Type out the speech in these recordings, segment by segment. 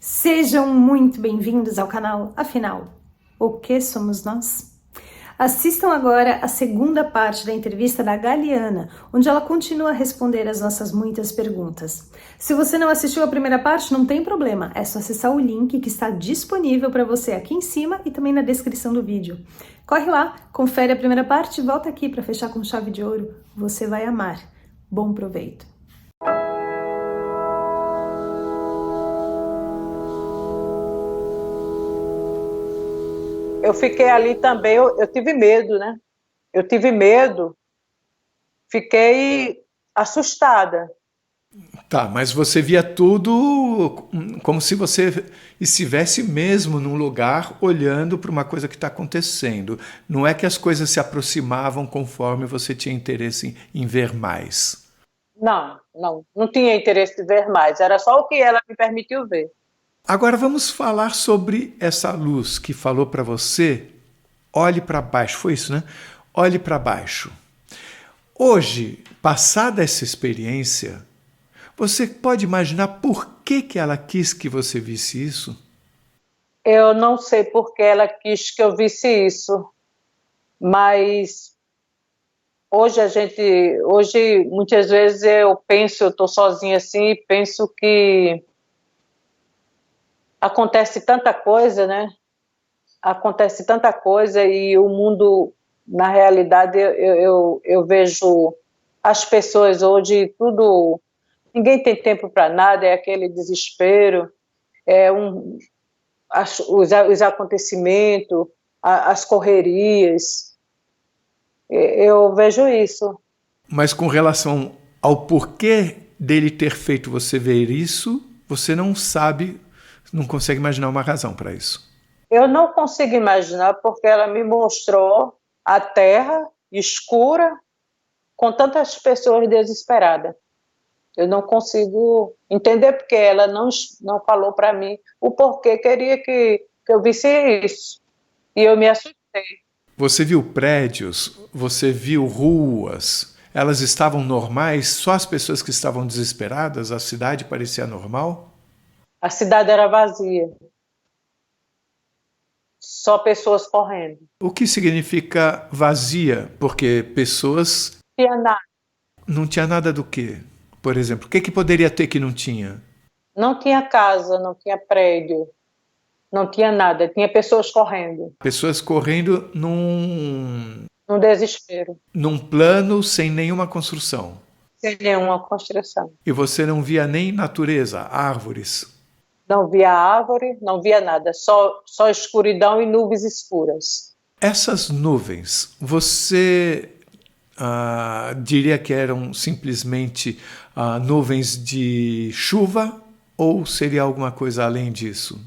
Sejam muito bem-vindos ao canal. Afinal, o que somos nós? Assistam agora a segunda parte da entrevista da Galiana, onde ela continua a responder as nossas muitas perguntas. Se você não assistiu a primeira parte, não tem problema, é só acessar o link que está disponível para você aqui em cima e também na descrição do vídeo. Corre lá, confere a primeira parte e volta aqui para fechar com chave de ouro. Você vai amar. Bom proveito! Eu fiquei ali também, eu tive medo, né? Eu tive medo, fiquei assustada. Tá, mas você via tudo como se você estivesse mesmo num lugar olhando para uma coisa que está acontecendo. Não é que as coisas se aproximavam conforme você tinha interesse em ver mais. Não tinha interesse de ver mais, era só o que ela me permitiu ver. Agora vamos falar sobre essa luz que falou para você, olhe para baixo, foi isso, né? Olhe para baixo. Hoje, passada essa experiência, você pode imaginar por que ela quis que você visse isso? Eu não sei por que ela quis que eu visse isso, mas hoje muitas vezes eu estou sozinha assim e penso que acontece tanta coisa, né? Acontece tanta coisa e o mundo, na realidade, eu vejo as pessoas hoje, tudo, ninguém tem tempo para nada, é aquele desespero, os acontecimentos, as correrias, eu vejo isso. Mas com relação ao porquê dele ter feito você ver isso, você não sabe, não consegue imaginar uma razão para isso. Eu não consigo imaginar porque ela me mostrou a terra escura com tantas pessoas desesperadas. Eu não consigo entender porque ela não falou para mim o porquê queria que eu visse isso. E eu me assustei. Você viu prédios, você viu ruas, elas estavam normais, só as pessoas que estavam desesperadas, a cidade parecia normal? A cidade era vazia. Só pessoas correndo. O que significa vazia? Porque pessoas... Não tinha nada. Não tinha nada do quê? Por exemplo, o que poderia ter que não tinha? Não tinha casa, não tinha prédio, não tinha nada. Tinha pessoas correndo. Pessoas correndo Num desespero. num plano sem nenhuma construção. Sem nenhuma construção. E você não via nem natureza, árvores. Não via árvore, não via nada. Só escuridão e nuvens escuras. Essas nuvens, você diria que eram simplesmente nuvens de chuva ou seria alguma coisa além disso?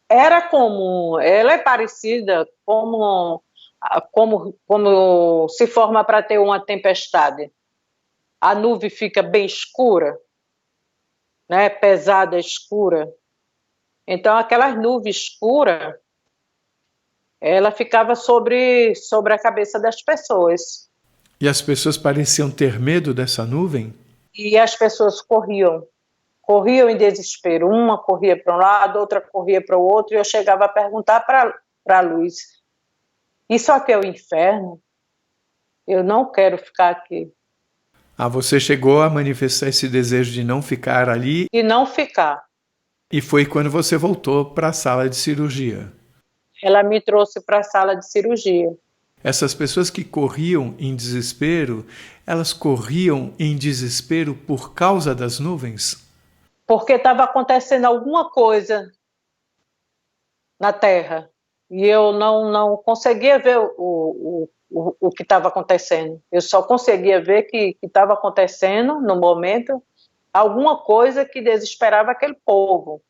Era comum, ela é parecida como se forma para ter uma tempestade. A nuvem fica bem escura, né? Pesada, escura. Então, aquelas nuvens escuras, ela ficava sobre a cabeça das pessoas. E as pessoas pareciam ter medo dessa nuvem? E as pessoas corriam em desespero. Uma corria para um lado, outra corria para o outro, e eu chegava a perguntar para a luz: isso aqui é o inferno? Eu não quero ficar aqui. Você chegou a manifestar esse desejo de não ficar ali? E não ficar. E foi quando você voltou para a sala de cirurgia. Ela me trouxe para a sala de cirurgia. Essas pessoas que corriam em desespero, elas corriam em desespero por causa das nuvens? Porque estava acontecendo alguma coisa na Terra. E eu não conseguia ver o que estava acontecendo. Eu só conseguia ver que estava acontecendo, no momento, alguma coisa que desesperava aquele povo.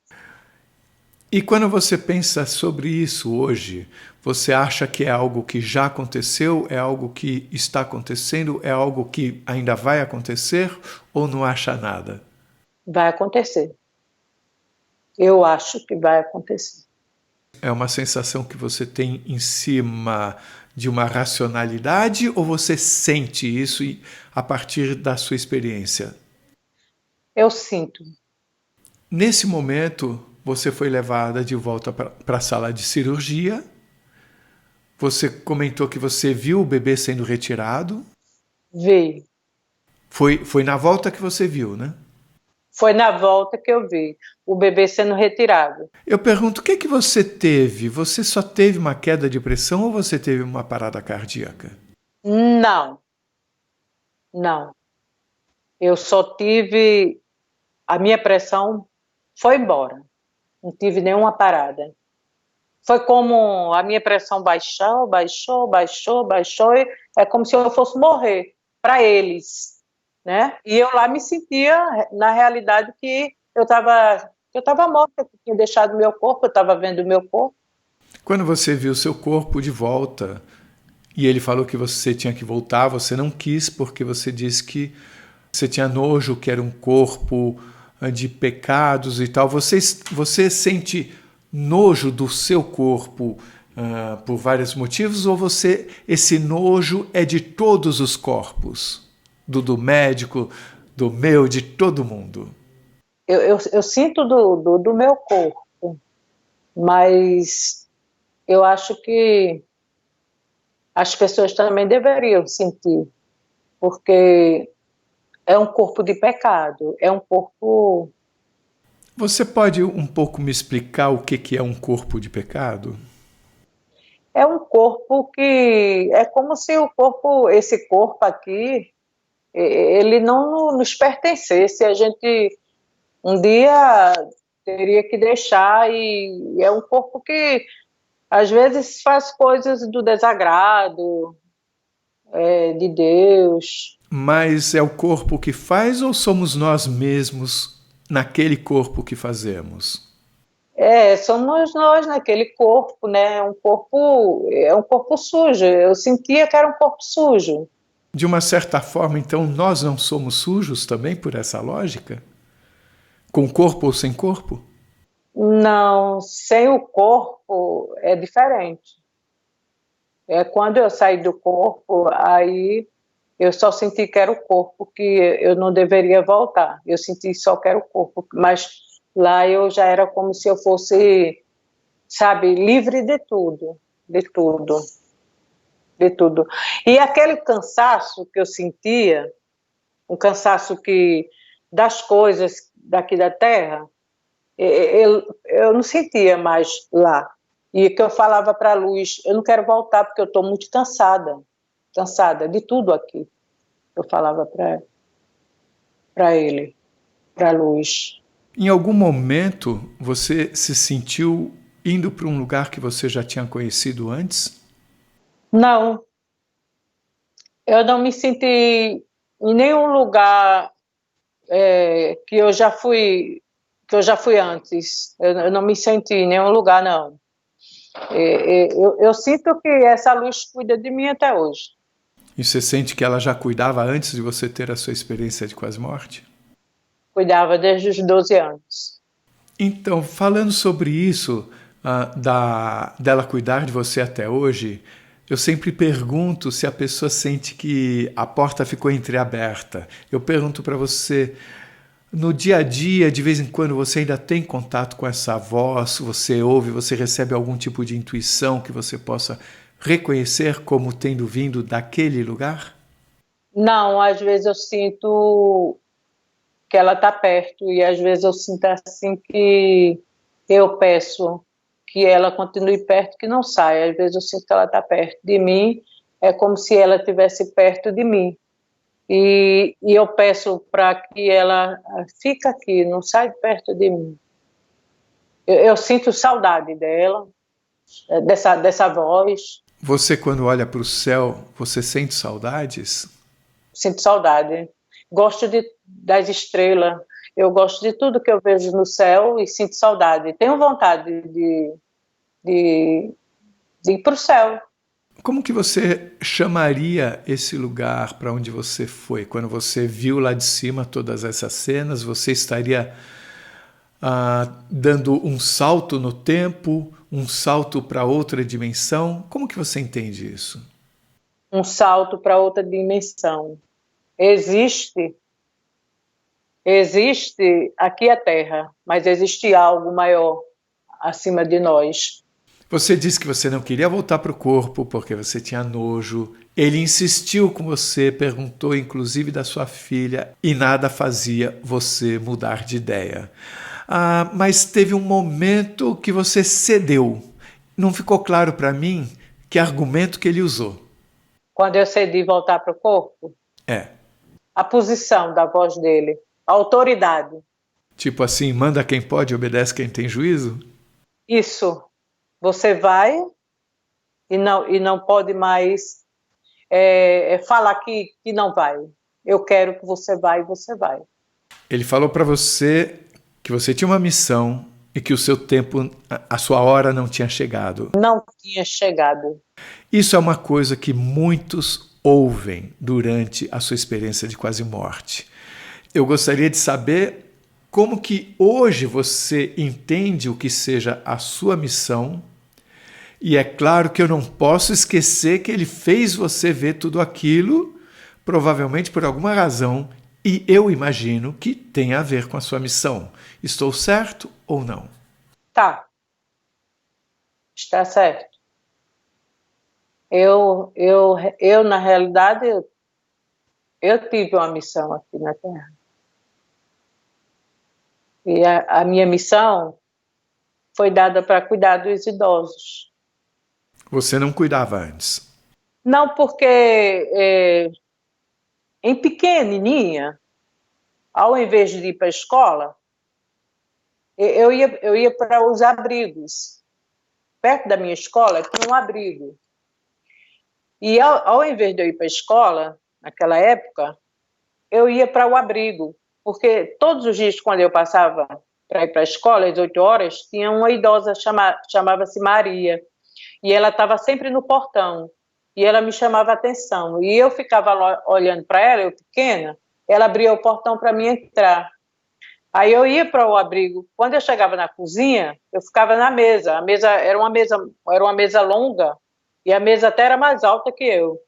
E quando você pensa sobre isso hoje, você acha que é algo que já aconteceu, é algo que está acontecendo, é algo que ainda vai acontecer ou não acha nada? Vai acontecer. Eu acho que vai acontecer. É uma sensação que você tem em cima de uma racionalidade ou você sente isso a partir da sua experiência? Eu sinto. Nesse momento, você foi levada de volta para a sala de cirurgia. Você comentou que você viu o bebê sendo retirado. Vi. Foi na volta que você viu, né? Foi na volta que eu vi o bebê sendo retirado. Eu pergunto, o que que você teve? Você só teve uma queda de pressão ou você teve uma parada cardíaca? Não, não. Eu só tive... A minha pressão foi embora. Não tive nenhuma parada. Foi como a minha pressão baixou, baixou, baixou, baixou, e é como se eu fosse morrer para eles, né? E eu lá me sentia, na realidade, que eu estava morta, que tinha deixado meu corpo, eu estava vendo o meu corpo. Quando você viu seu corpo de volta e ele falou que você tinha que voltar, você não quis porque você disse que você tinha nojo, que era um corpo de pecados e tal. Você sente nojo do seu corpo por vários motivos ou esse nojo é de todos os corpos? Do médico, do meu, de todo mundo? Eu sinto do meu corpo, mas eu acho que as pessoas também deveriam sentir, porque é um corpo de pecado, é um corpo... Você pode um pouco me explicar o que é um corpo de pecado? É um corpo que... É como se o corpo, esse corpo aqui, ele não nos pertencesse. A gente um dia teria que deixar, e é um corpo que às vezes faz coisas do desagrado de Deus. Mas é o corpo que faz ou somos nós mesmos naquele corpo que fazemos? Somos nós naquele corpo, né? É um corpo sujo. Eu sentia que era um corpo sujo. De uma certa forma, então, nós não somos sujos também por essa lógica? Com corpo ou sem corpo? Não, sem o corpo é diferente. Quando eu saí do corpo, aí eu só senti que era o corpo, que eu não deveria voltar. Eu senti só que era o corpo, mas lá eu já era como se eu fosse, sabe, livre de tudo, de tudo, de tudo. E aquele cansaço que eu sentia, um cansaço das coisas daqui da Terra, eu não sentia mais lá. E que eu falava para a Luz, eu não quero voltar porque eu estou muito cansada de tudo aqui. Eu falava para ele, para a Luz. Em algum momento você se sentiu indo para um lugar que você já tinha conhecido antes? Não, eu não me senti em nenhum lugar que eu já fui antes. Eu não me senti em nenhum lugar, não. Eu sinto que essa Luz cuida de mim até hoje. E você sente que ela já cuidava antes de você ter a sua experiência de quase morte? Cuidava desde os 12 anos. Então, falando sobre isso, dela cuidar de você até hoje, eu sempre pergunto se a pessoa sente que a porta ficou entreaberta. Eu pergunto para você, no dia a dia, de vez em quando, você ainda tem contato com essa voz? Você ouve, você recebe algum tipo de intuição que você possa reconhecer como tendo vindo daquele lugar? Não, às vezes eu sinto que ela está perto, e às vezes eu sinto assim que eu peço que ela continue perto, que não saia. Às vezes eu sinto que ela está perto de mim, é como se ela estivesse perto de mim. E eu peço para que ela fique aqui, não sai de perto de mim. Eu sinto saudade dela, dessa voz. Você, quando olha para o céu, você sente saudades? Sinto saudade. Gosto das estrelas, eu gosto de tudo que eu vejo no céu e sinto saudade. Tenho vontade de ir para o céu. Como que você chamaria esse lugar para onde você foi? Quando você viu lá de cima todas essas cenas, você estaria dando um salto no tempo, um salto para outra dimensão? Como que você entende isso? Um salto para outra dimensão. Existe existe aqui a Terra, mas existe algo maior acima de nós. Você disse que você não queria voltar para o corpo porque você tinha nojo. Ele insistiu com você, perguntou inclusive da sua filha e nada fazia você mudar de ideia. Mas teve um momento que você cedeu. Não ficou claro para mim que argumento que ele usou. Quando eu cedi voltar para o corpo, É. a posição da voz dele, a autoridade. Tipo assim, manda quem pode, obedece quem tem juízo? Isso. Você vai e não pode mais falar que não vai. Eu quero que você vá e você vai. Ele falou para você que você tinha uma missão e que o seu tempo, a sua hora não tinha chegado. Não tinha chegado. Isso é uma coisa que muitos ouvem durante a sua experiência de quase morte. Eu gostaria de saber como que hoje você entende o que seja a sua missão. E é claro que eu não posso esquecer que ele fez você ver tudo aquilo, provavelmente por alguma razão, e eu imagino que tem a ver com a sua missão. Estou certo ou não? Tá. Está certo. Eu na realidade, eu tive uma missão aqui na Terra. E a minha missão foi dada para cuidar dos idosos. Você não cuidava antes? Não, porque em pequenininha, ao invés de ir para a escola, eu ia para os abrigos. Perto da minha escola tinha um abrigo. E ao invés de eu ir para a escola, naquela época, eu ia para o abrigo. Porque todos os dias, quando eu passava para ir para a escola, às 8 horas, tinha uma idosa, chamava-se Maria. E ela estava sempre no portão. E ela me chamava a atenção. E eu ficava olhando para ela, eu pequena, ela abria o portão para mim entrar. Aí eu ia para o abrigo. Quando eu chegava na cozinha, eu ficava na mesa. A mesa era uma mesa longa, e a mesa até era mais alta que eu.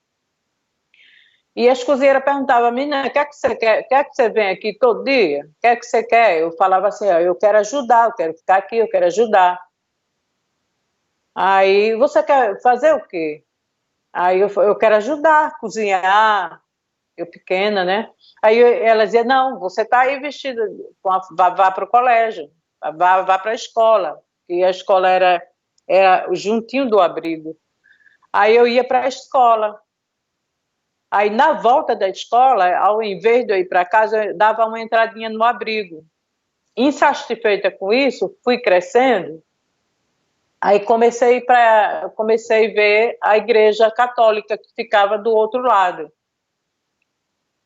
E as cozinheiras perguntavam, menina, quer que você quer? Quer que você venha aqui todo dia? Quer que você quer? Eu falava assim, eu quero ajudar, eu quero ficar aqui, eu quero ajudar. Aí, você quer fazer o quê? Aí eu quero ajudar, cozinhar, eu pequena, né? Aí ela dizia, não, você está aí vestida, vá para o colégio, vá para a escola. E a escola era juntinho do abrigo. Aí eu ia para a escola. Aí na volta da escola, ao invés de eu ir para casa, eu dava uma entradinha no abrigo. Insatisfeita com isso, fui crescendo. Aí comecei a ver a igreja católica que ficava do outro lado.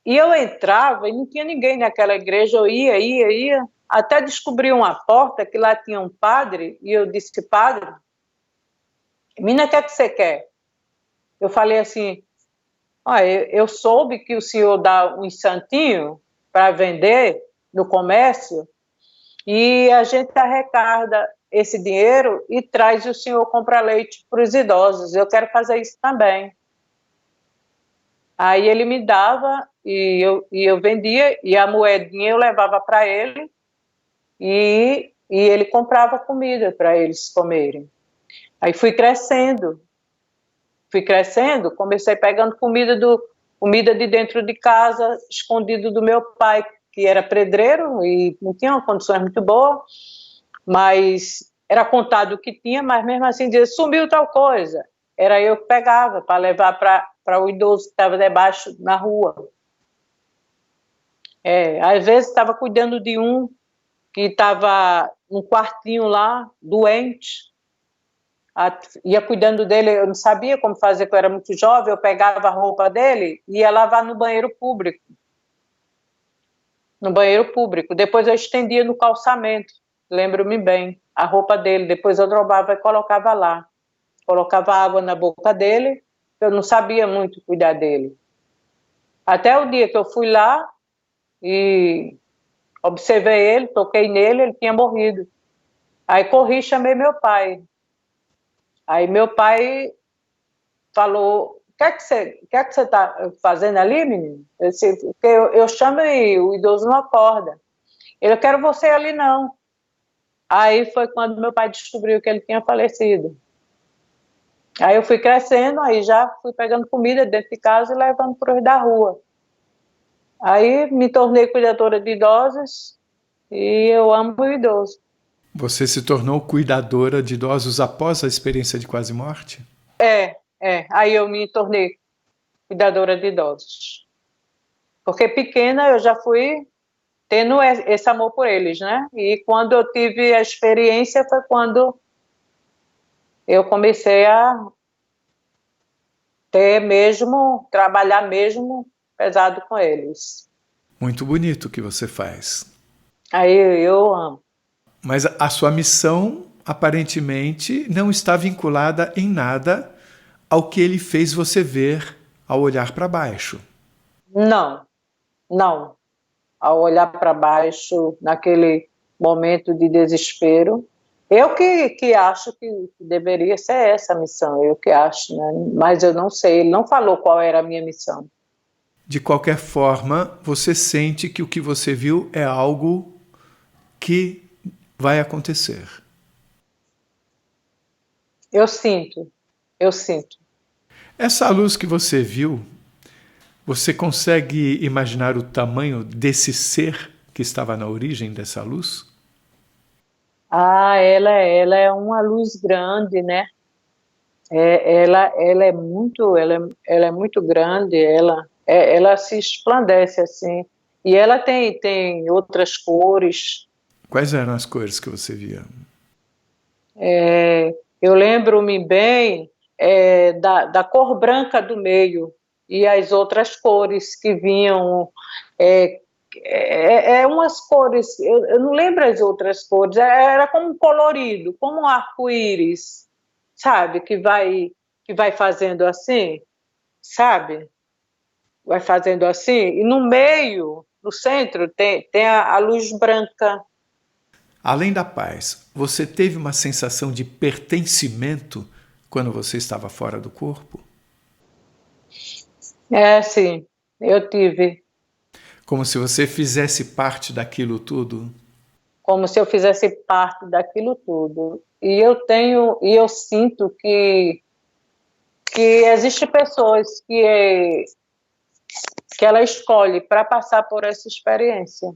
E eu entrava e não tinha ninguém naquela igreja, eu ia, até descobri uma porta que lá tinha um padre, e eu disse, padre, menina, o que é que você quer? Eu falei assim, eu soube que o senhor dá um santinho para vender no comércio, e a gente arrecada esse dinheiro e traz o senhor comprar leite para os idosos. Eu quero fazer isso também. Aí ele me dava e eu vendia, e a moedinha eu levava para ele e ele comprava comida para eles comerem. Aí fui crescendo, comecei pegando comida de dentro de casa, escondido do meu pai, que era pedreiro e não tinha uma condições muito boas, mas era contado o que tinha, mas mesmo assim dizia, sumiu tal coisa. Era eu que pegava para levar para o idoso que estava debaixo na rua. Às vezes estava cuidando de um que estava num quartinho lá, doente, ia cuidando dele, eu não sabia como fazer, porque eu era muito jovem, eu pegava a roupa dele e ia lavar no banheiro público. Depois eu estendia no calçamento, lembro-me bem, a roupa dele, depois eu dobrava e colocava lá. Colocava água na boca dele, eu não sabia muito cuidar dele. Até o dia que eu fui lá e observei ele, toquei nele, ele tinha morrido. Aí corri e chamei meu pai. Aí meu pai falou, que você está fazendo ali, menino? Eu chamo e o idoso não acorda. Eu quero você ali, não. Aí foi quando meu pai descobriu que ele tinha falecido. Aí eu fui crescendo, aí já fui pegando comida dentro de casa e levando para os da rua. Aí me tornei cuidadora de idosos e eu amo o idoso. Você se tornou cuidadora de idosos após a experiência de quase morte? Aí eu me tornei cuidadora de idosos. Porque pequena eu já fui tendo esse amor por eles, né? E quando eu tive a experiência foi quando eu comecei a trabalhar mesmo pesado com eles. Muito bonito o que você faz. Aí eu amo. Mas a sua missão, aparentemente, não está vinculada em nada ao que ele fez você ver ao olhar para baixo. Não. Ao olhar para baixo, naquele momento de desespero, eu que acho que deveria ser essa a missão, eu que acho, né? Mas eu não sei, ele não falou qual era a minha missão. De qualquer forma, você sente que o que você viu é algo que vai acontecer. Eu sinto. Essa luz que você viu, você consegue imaginar o tamanho desse ser que estava na origem dessa luz? Ela é uma luz grande, né? Ela é muito grande, ela se esplandece assim. E ela tem outras cores. Quais eram as cores que você via? Eu lembro-me bem da cor branca do meio e as outras cores que vinham. Umas cores, eu não lembro as outras cores, era como um colorido, como um arco-íris, sabe? Que vai fazendo assim, sabe? Vai fazendo assim, e no meio, no centro, tem a luz branca. Além da paz, você teve uma sensação de pertencimento quando você estava fora do corpo? Sim, eu tive. Como se você fizesse parte daquilo tudo? Como se eu fizesse parte daquilo tudo. E eu sinto que existem pessoas que ela escolhe para passar por essa experiência.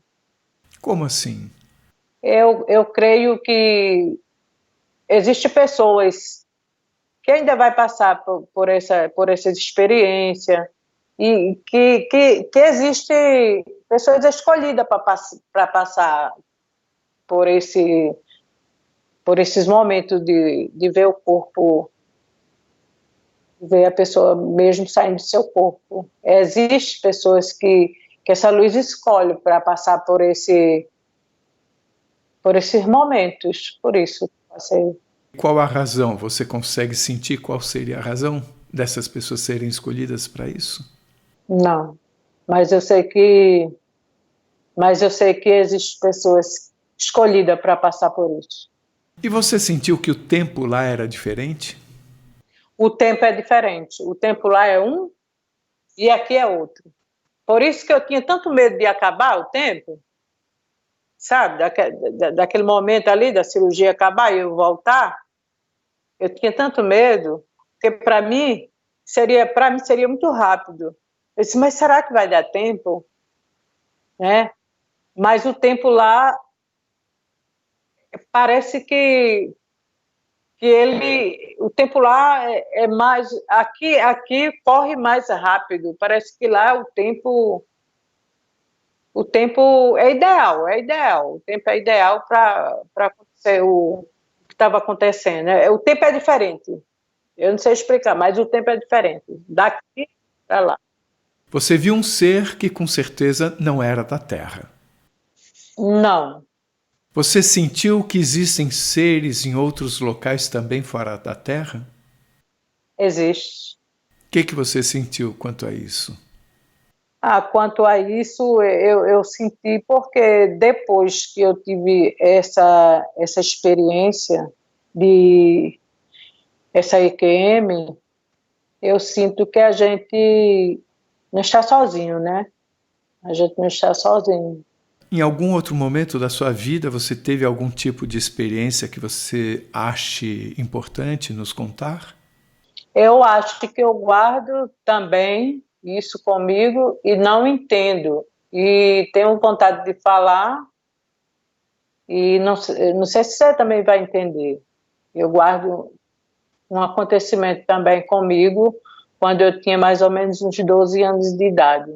Como assim? Eu creio que existem pessoas que ainda vai passar por essa experiência e que existem pessoas escolhidas para passar por esses momentos de ver o corpo, ver a pessoa mesmo saindo do seu corpo. Existem pessoas que essa luz escolhe para passar por esses momentos, por isso passei. Qual a razão? Você consegue sentir qual seria a razão dessas pessoas serem escolhidas para isso? Não, mas eu sei que existem pessoas escolhidas para passar por isso. E você sentiu que o tempo lá era diferente? O tempo é diferente. O tempo lá é um e aqui é outro. Por isso que eu tinha tanto medo de acabar o tempo, sabe? Daquele momento ali da cirurgia acabar e eu voltar. Eu tinha tanto medo, porque para mim seria muito rápido. Eu disse, mas será que vai dar tempo? Né? Mas o tempo lá parece que o tempo lá é mais, aqui corre mais rápido. Parece que lá o tempo é ideal. O tempo é ideal para acontecer o que estava acontecendo. O tempo é diferente. Eu não sei explicar, mas o tempo é diferente. Daqui para lá. Você viu um ser que com certeza não era da Terra. Não. Você sentiu que existem seres em outros locais também fora da Terra? Existe. O que você sentiu quanto a isso? Quanto a isso, eu senti porque depois que eu tive essa experiência de essa EQM, eu sinto que a gente não está sozinho, né? A gente não está sozinho. Em algum outro momento da sua vida, você teve algum tipo de experiência que você ache importante nos contar? Eu acho que eu guardo também isso comigo e não entendo. E tenho vontade de falar e não sei se você também vai entender. Eu guardo um acontecimento também comigo quando eu tinha mais ou menos uns 12 anos de idade.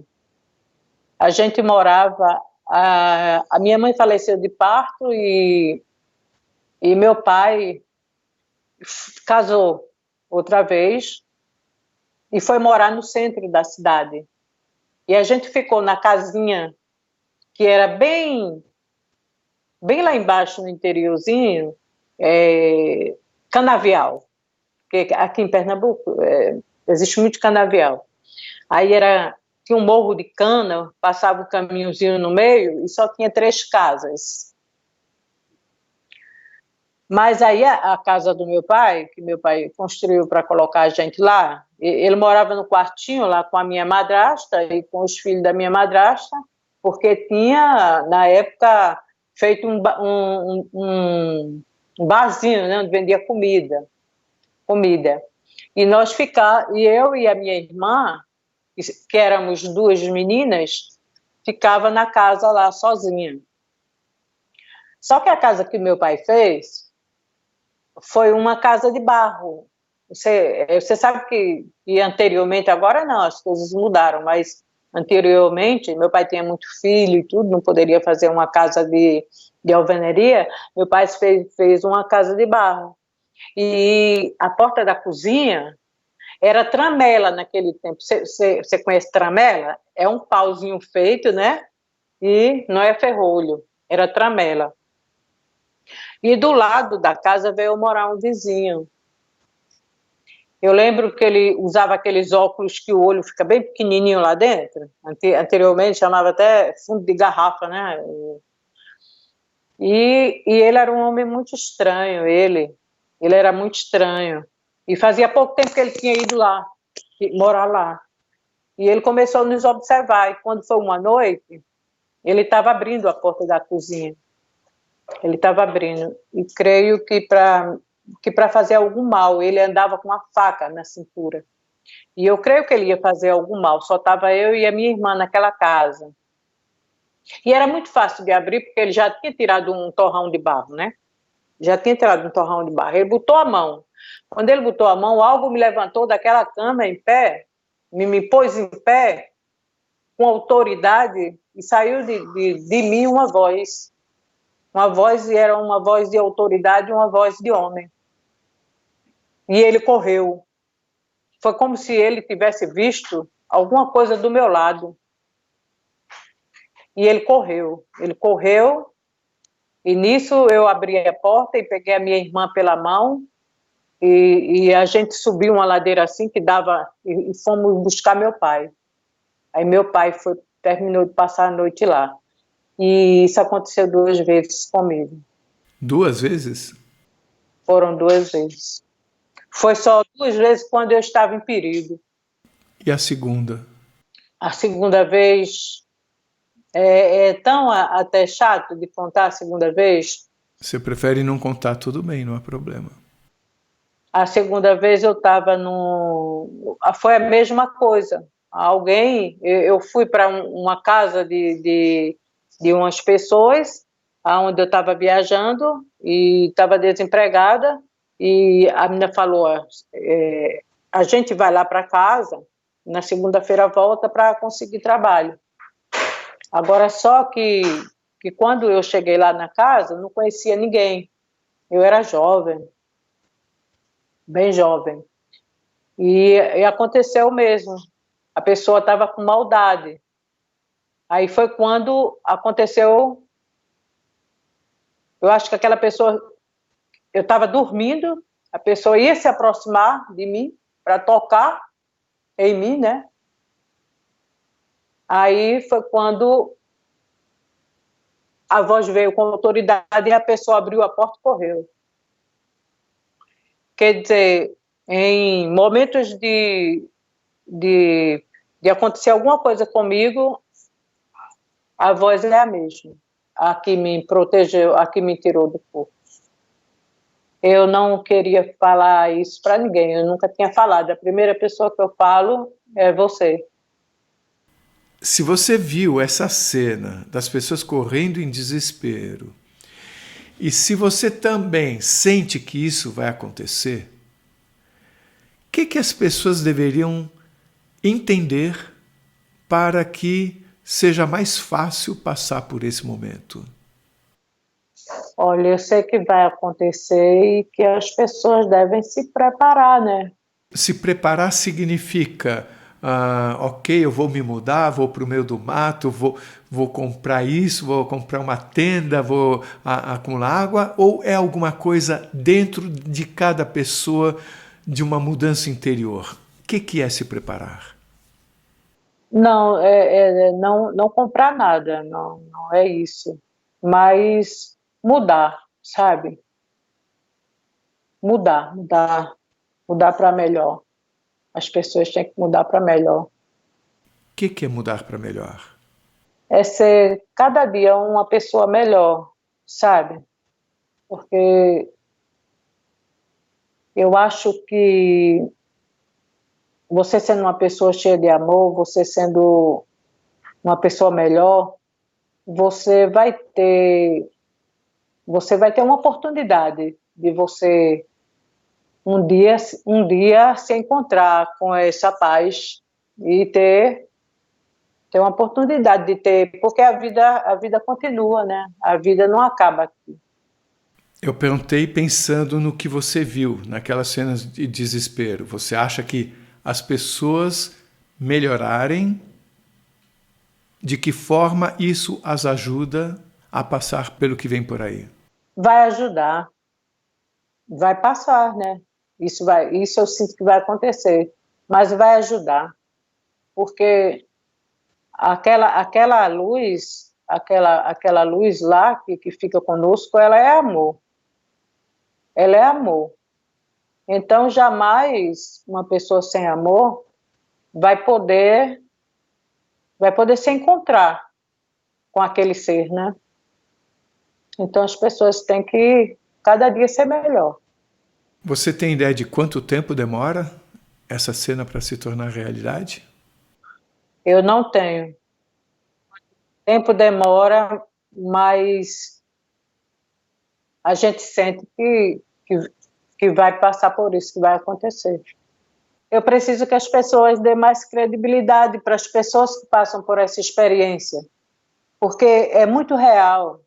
A gente morava... A minha mãe faleceu de parto e meu pai casou outra vez e foi morar no centro da cidade. E a gente ficou na casinha que era bem lá embaixo no interiorzinho, canavial, porque aqui em Pernambuco existe muito canavial. Aí tinha um morro de cana, passava um caminhozinho no meio e só tinha 3 casas. Mas aí a casa do meu pai, que meu pai construiu para colocar a gente lá, ele morava no quartinho lá com a minha madrasta e com os filhos da minha madrasta, porque tinha, na época, feito um barzinho, né, onde vendia comida. E eu e a minha irmã, que éramos 2 meninas, ficava na casa lá sozinha. Só que a casa que meu pai fez foi uma casa de barro. Você sabe que anteriormente, agora não, as coisas mudaram, mas anteriormente, meu pai tinha muito filho e tudo, não poderia fazer uma casa de alvenaria, meu pai fez uma casa de barro. E a porta da cozinha era tramela naquele tempo. Você conhece tramela? É um pauzinho feito, né? E não é ferrolho, era tramela. E do lado da casa veio morar um vizinho. Eu lembro que ele usava aqueles óculos que o olho fica bem pequenininho lá dentro. Anteriormente chamava até fundo de garrafa, né? E ele era um homem muito estranho, ele era muito estranho. E fazia pouco tempo que ele tinha ido lá, morar lá. E ele começou a nos observar. E quando foi uma noite, ele estava abrindo a porta da cozinha. Ele estava abrindo. E creio que para fazer algum mal, ele andava com uma faca na cintura. E eu creio que ele ia fazer algum mal. Só estava eu e a minha irmã naquela casa. E era muito fácil de abrir, porque ele já tinha tirado um torrão de barro, né? Já tinha tirado um torrão de barro. Ele botou a mão. Quando ele botou a mão, algo me levantou daquela cama em pé, me pôs em pé, com autoridade, e saiu de mim uma voz. Uma voz, e era uma voz de autoridade, uma voz de homem. E ele correu. Foi como se ele tivesse visto alguma coisa do meu lado. E ele correu, e nisso eu abri a porta e peguei a minha irmã pela mão, e a gente subiu uma ladeira assim que dava, e fomos buscar meu pai. Aí meu pai terminou de passar a noite lá. E isso aconteceu 2 vezes comigo. 2 vezes? Foram 2 vezes. Foi só 2 vezes quando eu estava em perigo. E a segunda? A segunda vez é tão até chato de contar a segunda vez. Você prefere não contar, tudo bem, não há problema. A segunda vez eu estava foi a mesma coisa. Eu fui para uma casa de umas pessoas, onde eu estava viajando e estava desempregada, e a menina falou, a gente vai lá para casa, na segunda-feira volta para conseguir trabalho. Agora, só que quando eu cheguei lá na casa, não conhecia ninguém. Eu era jovem, bem jovem. E aconteceu mesmo. A pessoa estava com maldade. Aí foi quando aconteceu. Eu acho que aquela pessoa. Eu estava dormindo, a pessoa ia se aproximar de mim para tocar em mim, né? Aí foi quando a voz veio com autoridade e a pessoa abriu a porta e correu. Quer dizer, em momentos de acontecer alguma coisa comigo, a voz é a mesma, a que me protegeu, a que me tirou do corpo. Eu não queria falar isso para ninguém, eu nunca tinha falado. A primeira pessoa que eu falo é você. Se você viu essa cena das pessoas correndo em desespero, e se você também sente que isso vai acontecer, o que as pessoas deveriam entender para que seja mais fácil passar por esse momento? Olha, eu sei que vai acontecer e que as pessoas devem se preparar, né? Se preparar significa, ok, eu vou me mudar, vou para o meio do mato, vou comprar isso, vou comprar uma tenda, vou acumular água, ou é alguma coisa dentro de cada pessoa de uma mudança interior? O que é se preparar? Não, não comprar nada, não é isso. Mas mudar, sabe? Mudar para melhor. As pessoas têm que mudar para melhor. O que é mudar para melhor? É ser cada dia uma pessoa melhor, sabe? Porque eu acho que você sendo uma pessoa cheia de amor, você sendo uma pessoa melhor, você vai ter uma oportunidade de você um dia se encontrar com essa paz e ter uma oportunidade de ter, porque a vida continua, né? A vida não acaba aqui. Eu perguntei pensando no que você viu, naquelas cenas de desespero. Você acha que as pessoas melhorarem? De que forma isso as ajuda a passar pelo que vem por aí? Vai ajudar, vai passar, né? Isso eu sinto que vai acontecer, mas vai ajudar, porque aquela luz, aquela luz lá que fica conosco, ela é amor. Ela é amor. Então, jamais uma pessoa sem amor vai poder se encontrar com aquele ser, né? Então, as pessoas têm que cada dia ser melhor. Você tem ideia de quanto tempo demora essa cena para se tornar realidade? Eu não tenho. Tempo demora, mas a gente sente que vai passar por isso, que vai acontecer. Eu preciso que as pessoas dêem mais credibilidade para as pessoas que passam por essa experiência, porque é muito real.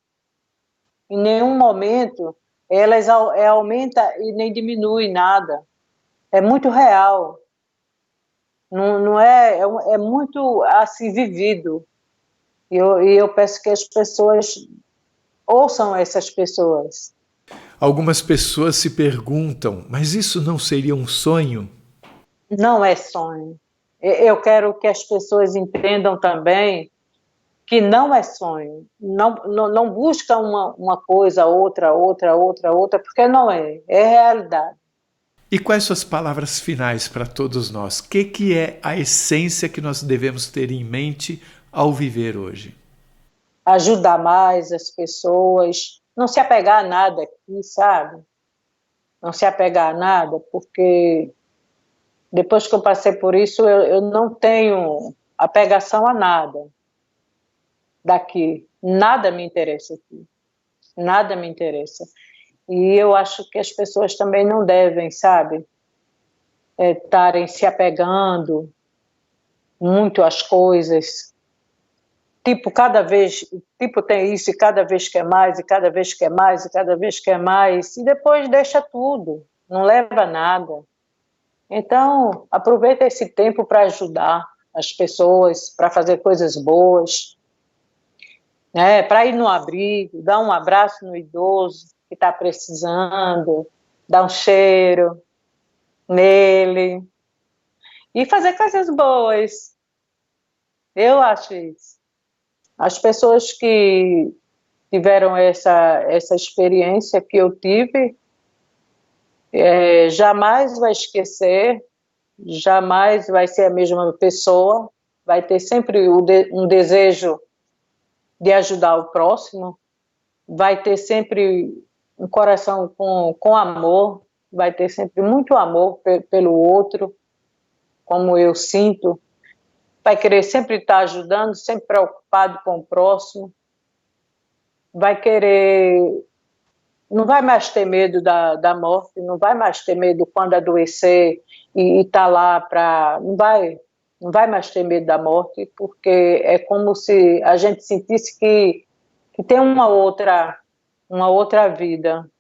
Em nenhum momento elas aumenta e nem diminui nada. É muito real. Não é muito assim vivido. E eu peço que as pessoas ouçam essas pessoas. Algumas pessoas se perguntam, mas isso não seria um sonho? Não é sonho. Eu quero que as pessoas entendam também que não é sonho. Não busca uma coisa, outra, porque não é. É realidade. E quais suas palavras finais para todos nós? O que é a essência que nós devemos ter em mente ao viver hoje? Ajudar mais as pessoas, não se apegar a nada aqui, sabe? Não se apegar a nada, porque depois que eu passei por isso, eu não tenho apegação a nada daqui. Nada me interessa aqui. Nada me interessa. E eu acho que as pessoas também não devem, sabe? Estarem se apegando muito às coisas. Tem isso e cada vez quer mais, e cada vez quer mais, e cada vez quer mais, e depois deixa tudo, não leva nada. Então, aproveita esse tempo para ajudar as pessoas, para fazer coisas boas, né? Para ir no abrigo, dar um abraço no idoso que está precisando, dar um cheiro nele, e fazer coisas boas. Eu acho isso. As pessoas que tiveram essa experiência que eu tive, jamais vai esquecer, jamais vai ser a mesma pessoa, vai ter sempre um desejo de ajudar o próximo, vai ter sempre um coração com amor, vai ter sempre muito amor pelo outro, como eu sinto, vai querer sempre estar ajudando, sempre preocupado com o próximo, vai querer, não vai mais ter medo da morte, não vai mais ter medo quando adoecer e estar lá para... Não vai mais ter medo da morte, porque é como se a gente sentisse que tem uma outra vida,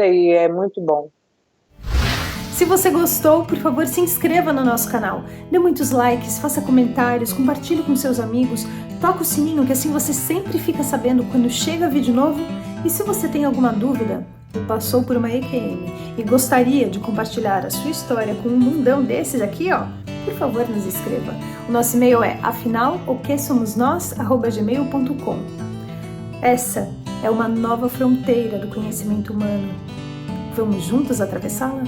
e é muito bom. Se você gostou, por favor, se inscreva no nosso canal, dê muitos likes, faça comentários, compartilhe com seus amigos, toca o sininho que assim você sempre fica sabendo quando chega vídeo novo. E se você tem alguma dúvida ou passou por uma EQM e gostaria de compartilhar a sua história com um mundão desses aqui, ó, por favor, nos escreva. O nosso e-mail é afinal-o-que-somos-nós@gmail.com. Essa é uma nova fronteira do conhecimento humano. Vamos juntos atravessá-la?